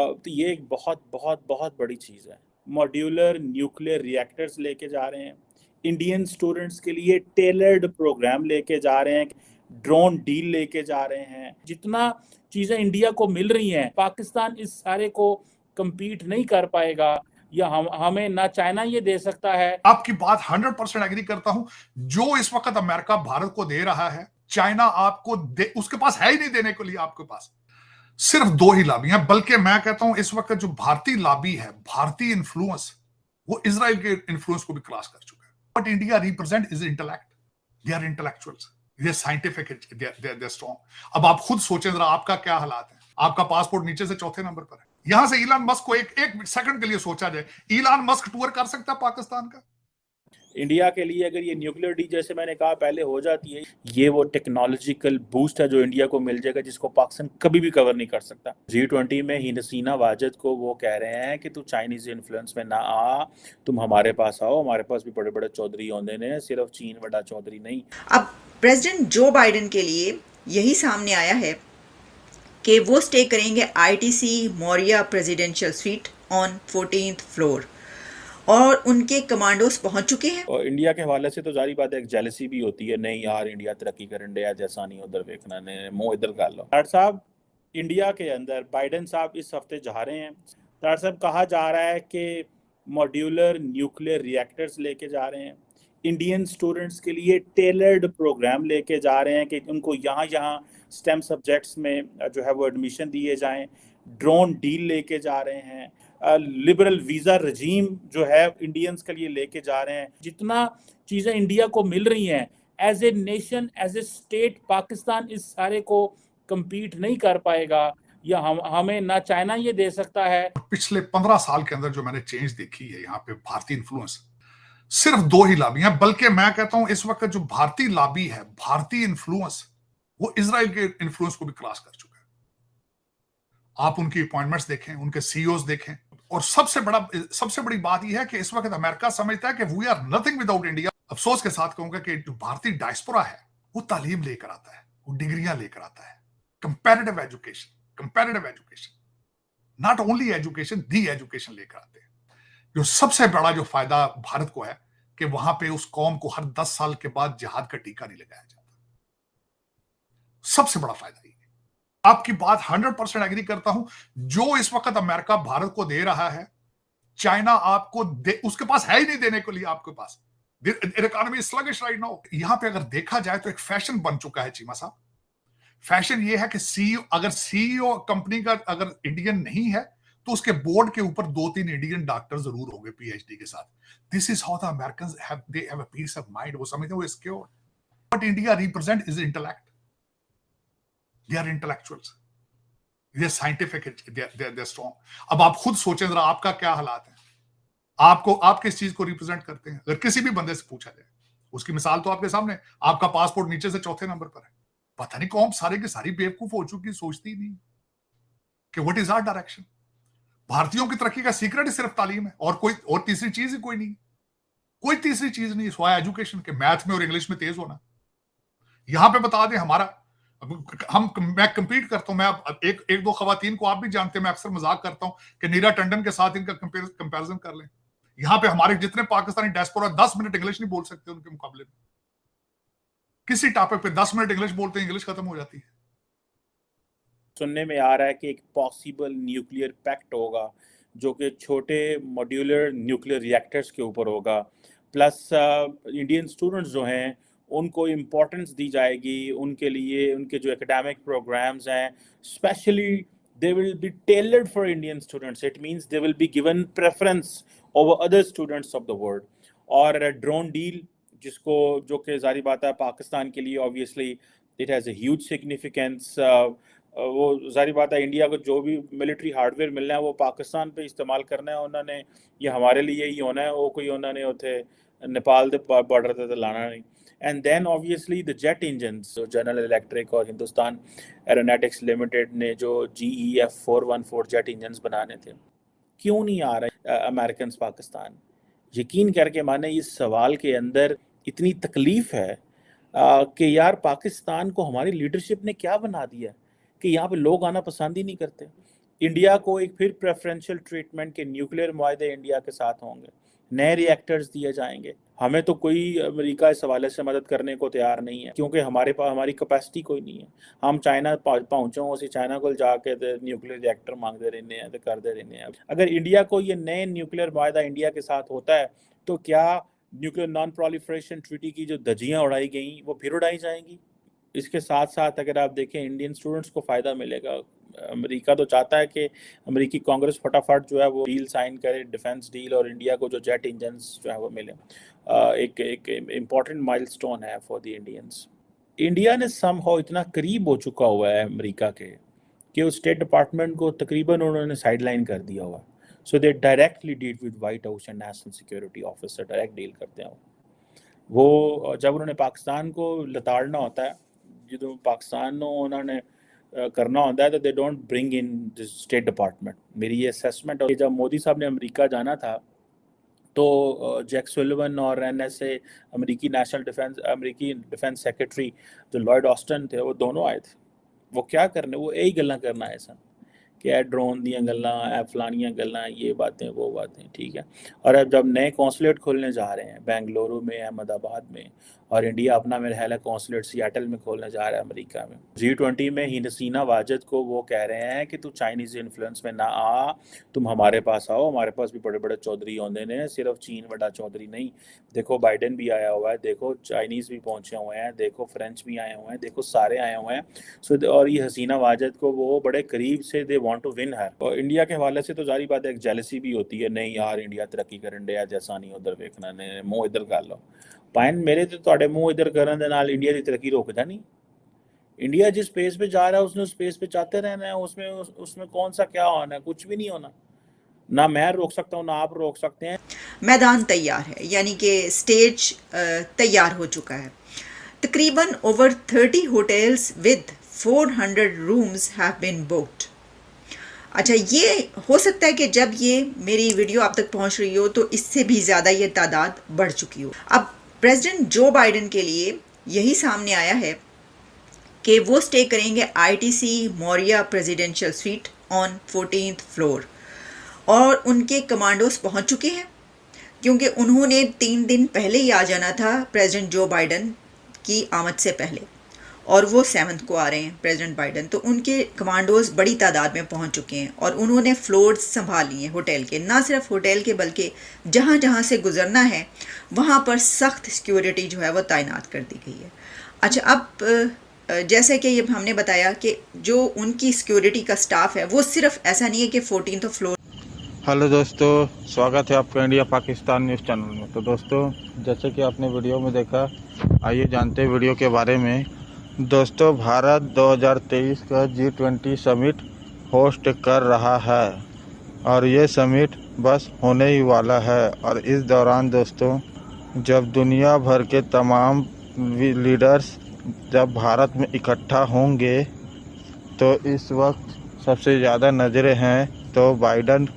तो ये एक बहुत बहुत बहुत बड़ी चीज़ है। मॉड्यूलर न्यूक्लियर रिएक्टर्स लेके जा रहे हैं, इंडियन स्टूडेंट्स के लिए टेलर्ड प्रोग्राम लेके जा रहे हैं, ड्रोन डील लेके जा रहे हैं। जितना चीज़ें इंडिया को मिल रही हैं, पाकिस्तान इस सारे को compete नहीं कर पाएगा, या हमें ना चाइना ये दे सकता है। आपकी बात 100% एग्री करता हूं। जो इस वक्त अमेरिका भारत को दे रहा है, चाइना आपको उसके पास है ही नहीं देने के लिए। आपके पास सिर्फ दो ही लॉबी हैं, बल्कि मैं कहता हूं इस वक्त जो भारतीय लॉबी है, भारतीय इन्फ्लुएंस, वो इजराइल के इन्फ्लुएंस को भी क्रॉस कर चुका है। But India represent is intellect, they are intellectuals, they scientific, they strong. अब आप खुद सोचें जरा, आपका क्या हालात है? आपका पासपोर्ट नीचे से चौथे नंबर पर है। यहां से इलान मस्क को एक सेकंड के लिए सोचा जाए, इलान मस्क टूर कर सकता है पाकिस्तान का? इंडिया के लिए अगर ये न्यूक्लियर डील, जैसे मैंने कहा पहले, हो जाती है, ये वो टेक्नोलॉजिकल बूस्ट है जो इंडिया को मिल जाएगा, जिसको पाकिस्तान कभी भी कवर नहीं कर सकता। G20 में हिंदसीना वाजिद को वो कह रहे हैं कि तू चाइनीज इन्फ्लुएंस में ना आ, तुम हमारे पास आओ, हमारे पास भी बड़े बड़े चौधरी होंदे ने, सिर्फ चीन बड़ा चौधरी नहीं। अब प्रेसिडेंट जो बाइडेन के लिए यही सामने आया है कि वो स्टे करेंगे ITC Maurya presidential suite on 14th floor, और उनके कमांडोज पहुंच चुके हैं। और इंडिया के हवाले से तो जारी बात है, एक जेलसी भी होती है, नहीं यार इंडिया तरक्की करन डया, जैसा नहीं उधर देखना ने, मुंह इधर कर लो। डॉक्टर साहब, इंडिया के अंदर बाइडेन साहब इस हफ्ते जा रहे हैं। डॉक्टर साहब, कहा जा रहा है कि मॉड्यूलर न्यूक्लियर रिएक्टर्स लेके जा रहे हैं, इंडियन स्टूडेंट्स के लिए टेलर्ड प्रोग्राम लेके जा रहे हैं कि उनको यहाँ यहाँ स्टेम सब्जेक्ट्स में जो है वो एडमिशन दिए जाएं, ड्रोन डील लेके जा रहे हैं, लिबरल वीज़ा रजीम जो है इंडियंस के लिए लेके जा रहे हैं। जितना चीज़ें इंडिया को मिल रही हैं, as a nation, as a state, Pakistan इस सारे को compete नहीं कर पाएगा, या हमें ना चाइना ये दे सकता है। पिछले 15 साल के अंदर जो मैंने चेंज देखी है यहाँ पे, भारतीय इन्फ्लुएंस, सिर्फ दो ही लॉबी हैं, बल्कि मैं कहता हूं इस वक्त जो भारतीय लॉबी है, भारतीय इन्फ्लुएंस, वो इजराइल के इन्फ्लुएंस को भी क्रॉस कर चुका है। आप उनकी अपॉइंटमेंट्स देखें, उनके सीईओज देखें, और सबसे बड़ी बात यह है कि इस वक्त अमेरिका समझता है कि we are nothing without India. अफसोस के साथ कहूंगा कि जो भारतीय डायस्पोरा है, वो तालीम लेकर आता है, वो डिग्रियां लेकर आता है, comparative education, not only education, the education लेकर आते हैं। जो सबसे बड़ा जो फायदा भारत को है कि वहां पे उस कौम को हर 10 साल के बाद जिहाद का टीका नहीं लगाया जाता। सबसे बड़ा फायदा ये। आपकी बात 100% एग्री करता हूं। जो इस वक्त अमेरिका भारत को दे रहा है, चाइना आपको उसके पास है ही नहीं देने के लिए। आपके पास इकोनॉमी स्लगिश राइट नाउ। यहां पे अगर देखा जाए तो एक फैशन बन चुका है चीमा साहब। फैशन ये है कि अगर सीईओ कंपनी का अगर इंडियन नहीं है, तो उसके बोर्ड के ऊपर 2-3 इंडियन डॉक्टर जरूर होंगे PhD के साथ। This is how the Americans have a piece of mind. वो समझते हैं वो secure. But India represent is intellect, they are intellectuals, they scientific, they strong. अब आप खुद सोचें जरा, आपका क्या हालात है? आप किस चीज को रिप्रेजेंट करते हैं? अगर किसी भी बंदे से पूछा जाए, उसकी मिसाल तो आपके सामने, आपका पासपोर्ट नीचे से चौथे नंबर पर है। पता नहीं कौन सारे के सारी बेवकूफ हो चुकी, सोचती नहीं कि व्हाट इज आवर डायरेक्शन। भारतीयों की तरक्की का सीक्रेट ही सिर्फ तालीम है, और तीसरी चीज ही कोई नहीं। कोई तीसरी चीज नहीं स्वाय एजुकेशन के, मैथ में और इंग्लिश में तेज होना। यहां पे बता दें, मैं कंपीट करता हूं। मैं एक दो खवातीन को आप भी जानते हैं, मैं अक्सर मजाक करता हूं कि नीरा टंडन के साथ इनका कंपैरिजन कर लें। यहां पे हमारे जितने पाकिस्तानी डायस्पोरा 10 मिनट इंग्लिश नहीं बोल सकते उनके मुकाबले में। किसी टॉपिक पे 10 मिनट इंग्लिश बोलते हैं, इंग्लिश खत्म हो जाती है। सुनने में आ रहा है कि एक पॉसिबल न्यूक्लियर पैक्ट होगा, जो कि छोटे मॉड्यूलर न्यूक्लियर रिएक्टर्स के ऊपर होगा, प्लस इंडियन स्टूडेंट्स जो हैं उनको इम्पोर्टेंस दी जाएगी, उनके लिए उनके जो एकेडमिक प्रोग्राम्स हैं specially they will be tailored for Indian students. It means they will be given preference over other students of the world. और ड्रोन डील, जिसको जो कि जारी बात है पाकिस्तान के लिए obviously it has a huge significance. वो जारी बात है, इंडिया को जो भी मिलिट्री हार्डवेयर मिलना है वो पाकिस्तान पे इस्तेमाल करना है उन्होंने, ये हमारे लिए ही होना है, वो कोई उन्होंने उथे नेपाल के बॉर्डर ते लाना नहीं। And then obviously the jet engines, General Electric और हिंदुस्तान एरोनॉटिक्स लिमिटेड ने जो GEF 414 जेट इंजन्स बनाने थे, क्यों नहीं आ रहे अमेरिकन पाकिस्तान? यकीन करके माने इस सवाल के अंदर इतनी तकलीफ है कि यार पाकिस्तान को हमारी लीडरशिप ने क्या बना दिया कि यहाँ पे लोग आना पसंद ही नहीं करते। इंडिया को एक फिर प्रेफरेंशियल ट्रीटमेंट के न्यूक्लियर मुआहदे इंडिया के साथ होंगे, नए रिएक्टर्स दिए जाएंगे। हमें तो कोई अमेरिका इस हवाले से मदद करने को तैयार नहीं है, क्योंकि हमारे पास हमारी कैपेसिटी कोई नहीं है। हम चाइना पहुँचो उसी चाइना को जाके न्यूक्लियर रिएक्टर मांगते रहने हैं, तो करते रहने हैं। अगर इंडिया को ये नए न्यूक्लियर मुआहदा इंडिया के साथ होता है तो क्या न्यूक्लियर नॉन प्रोलिफरेशन ट्रीटी की जो धज्जियाँ उड़ाई गई वो फिर उड़ाई जाएंगी? इसके साथ साथ अगर आप देखें, इंडियन स्टूडेंट्स को फ़ायदा मिलेगा। अमेरिका तो चाहता है कि अमेरिकी कांग्रेस फटाफट जो है वो डील साइन करे, डिफेंस डील, और इंडिया को जो जेट इंजन्स जो है वो मिले। एक इम्पॉर्टेंट माइलस्टोन है फॉर द इंडियंस। इंडिया ने समहाउ इतना करीब हो चुका हुआ है अमेरिका के कि उस स्टेट डिपार्टमेंट को तकरीबन उन्होंने साइडलाइन कर दिया हुआ। So they directly deal with White House and national security officer, direct deal करते हैं वो। जब उन्होंने पाकिस्तान को लताड़ना होता है, जो पाकिस्तान उन्होंने करना होता है, तो they don't bring in this state department. मेरी ये असेसमेंट है। जब मोदी साहब ने अमेरिका जाना था तो जैक सुलिवन और NSA अमेरिकी डिफेंस सेक्रेटरी जो लॉयड ऑस्टन थे, वो दोनों आए थे। वो क्या करने, वो यही गल्लां करना है सन कि ए ड्रोन दियाँ गल्लां, ए फलानियाँ गल्लां, ये बातें वो बातें, ठीक है। और अब जब नए कौंसलेट खुलने जा रहे हैं बेंगलुरु में, अहमदाबाद में, और इंडिया अपना मेरे ख्याल है कौंसलेट सियाटल में खोलने जा रहा है अमेरिका में। G20 में ही हसीना वाजिद को वो कह रहे हैं कि तू चाइनीज़ इन्फ्लुएंस में ना आ, तुम हमारे पास आओ, हमारे पास भी बड़े बड़े चौधरी होंगे ने, सिर्फ चीन बड़ा चौधरी नहीं। देखो बाइडेन भी आया हुआ है, देखो चाइनीज़ भी पहुँचे हुए हैं, देखो फ्रेंच भी आए हुए हैं, देखो सारे आए हुए हैं। सो और ये हसीना वाजिद को वो बड़े करीब से दे वांट टू विन हर। और इंडिया के हवाले से तो जारी बात है, एक जेलसी भी होती है, नहीं यार इंडिया तरक्की करन डया, जैसा नहीं उधर देखना ने, मुँह इधर कर लो। पाइन मेरे तो ਤੁਹਾਡੇ ਮੂੰਹ इधर ਕਰਨ ਦੇ ਨਾਲ इंडिया की तरक्की रोकता नहीं। इंडिया जिस स्पेस पे जा रहा है उसने उस स्पेस पे चाहते रहना है। उसमें कौन सा क्या होना है, कुछ भी नहीं होना। ना मैं रोक सकता हूँ ना आप रोक सकते हैं। मैदान तैयार है, यानी कि स्टेज तैयार हो चुका है। तकरीबन over 30 hotels with 400 rooms have been booked. अच्छा, ये हो सकता है कि जब ये मेरी वीडियो आप तक पहुंच रही हो तो इससे भी ज़्यादा ये तादाद बढ़ चुकी हो। अब प्रेसिडेंट जो बाइडेन के लिए यही सामने आया है कि वो स्टे करेंगे ITC Maurya presidential suite on 14th floor, और उनके कमांडोज पहुंच चुके हैं, क्योंकि उन्होंने 3 दिन पहले ही आ जाना था प्रेसिडेंट जो बाइडेन की आमद से पहले, और वो 7th को आ रहे हैं प्रेसिडेंट बाइडेन। तो उनके कमांडोज बड़ी तादाद में पहुंच चुके हैं और उन्होंने फ्लोर्स संभाल लिए होटल के। ना सिर्फ होटल के बल्कि जहां जहां से गुजरना है वहां पर सख्त सिक्योरिटी जो है वो तैनात कर दी गई है। अच्छा, अब जैसे कि ये हमने बताया कि जो उनकी सिक्योरिटी का स्टाफ है वो सिर्फ ऐसा नहीं है कि 14th फ्लोर। हेलो दोस्तों, स्वागत है आपका इंडिया पाकिस्तान न्यूज़ चैनल में। तो दोस्तों, जैसे कि आपने वीडियो में देखा, आइए जानते हैं वीडियो के बारे में। दोस्तों, भारत 2023 का G20 समिट होस्ट कर रहा है और ये समिट बस होने ही वाला है। और इस दौरान दोस्तों, जब दुनिया भर के तमाम लीडर्स जब भारत में इकट्ठा होंगे, तो इस वक्त सबसे ज़्यादा नज़रें हैं तो बाइडेन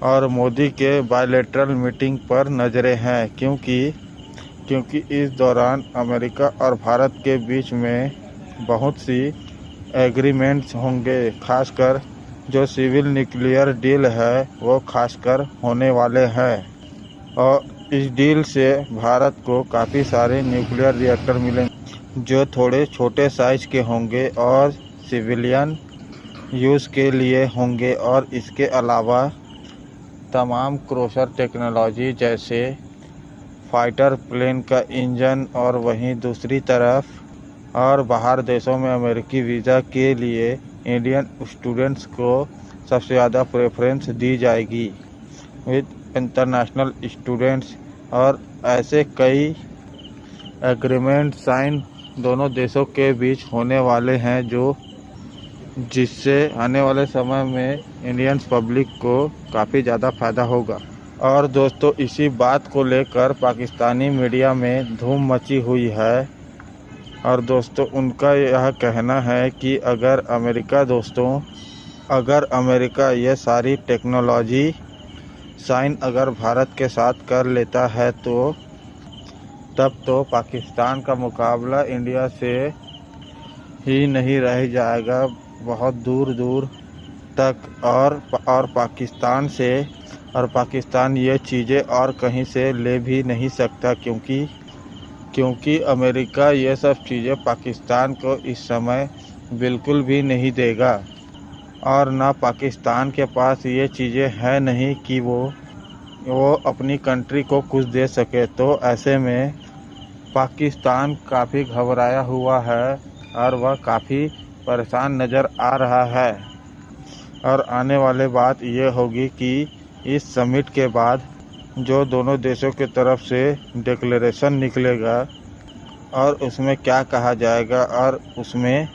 और मोदी के बायलैटरल मीटिंग पर नज़रें हैं, क्योंकि इस दौरान अमेरिका और भारत के बीच में बहुत सी एग्रीमेंट्स होंगे। खासकर जो सिविल न्यूक्लियर डील है वो खासकर होने वाले हैं, और इस डील से भारत को काफ़ी सारे न्यूक्लियर रिएक्टर मिलेंगे जो थोड़े छोटे साइज के होंगे और सिविलियन यूज़ के लिए होंगे। और इसके अलावा तमाम क्रूसर टेक्नोलॉजी जैसे फाइटर प्लेन का इंजन, और वहीं दूसरी तरफ और बाहर देशों में अमेरिकी वीज़ा के लिए इंडियन स्टूडेंट्स को सबसे ज़्यादा प्रेफरेंस दी जाएगी विद इंटरनेशनल स्टूडेंट्स। और ऐसे कई एग्रीमेंट साइन दोनों देशों के बीच होने वाले हैं, जिससे आने वाले समय में इंडियन पब्लिक को काफ़ी ज़्यादा फ़ायदा होगा। और दोस्तों, इसी बात को लेकर पाकिस्तानी मीडिया में धूम मची हुई है। और दोस्तों, उनका यह कहना है कि अगर अमेरिका ये सारी टेक्नोलॉजी साइन अगर भारत के साथ कर लेता है तो तब तो पाकिस्तान का मुकाबला इंडिया से ही नहीं रह जाएगा, बहुत दूर दूर तक और पाकिस्तान से और पाकिस्तान ये चीज़ें और कहीं से ले भी नहीं सकता, क्योंकि अमेरिका ये सब चीज़ें पाकिस्तान को इस समय बिल्कुल भी नहीं देगा और ना पाकिस्तान के पास ये चीज़ें हैं नहीं कि वो अपनी कंट्री को कुछ दे सके। तो ऐसे में पाकिस्तान काफ़ी घबराया हुआ है और वह काफ़ी परेशान नज़र आ रहा है। और आने वाले बात ये होगी कि इस समिट के बाद जो दोनों देशों की तरफ से डिक्लेरेशन निकलेगा और उसमें क्या कहा जाएगा और उसमें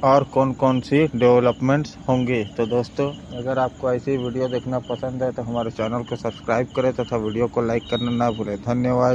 और कौन कौन सी डेवलपमेंट्स होंगी। तो दोस्तों, अगर आपको ऐसी वीडियो देखना पसंद है तो हमारे चैनल को सब्सक्राइब करें तथा वीडियो को लाइक करना ना भूलें। धन्यवाद।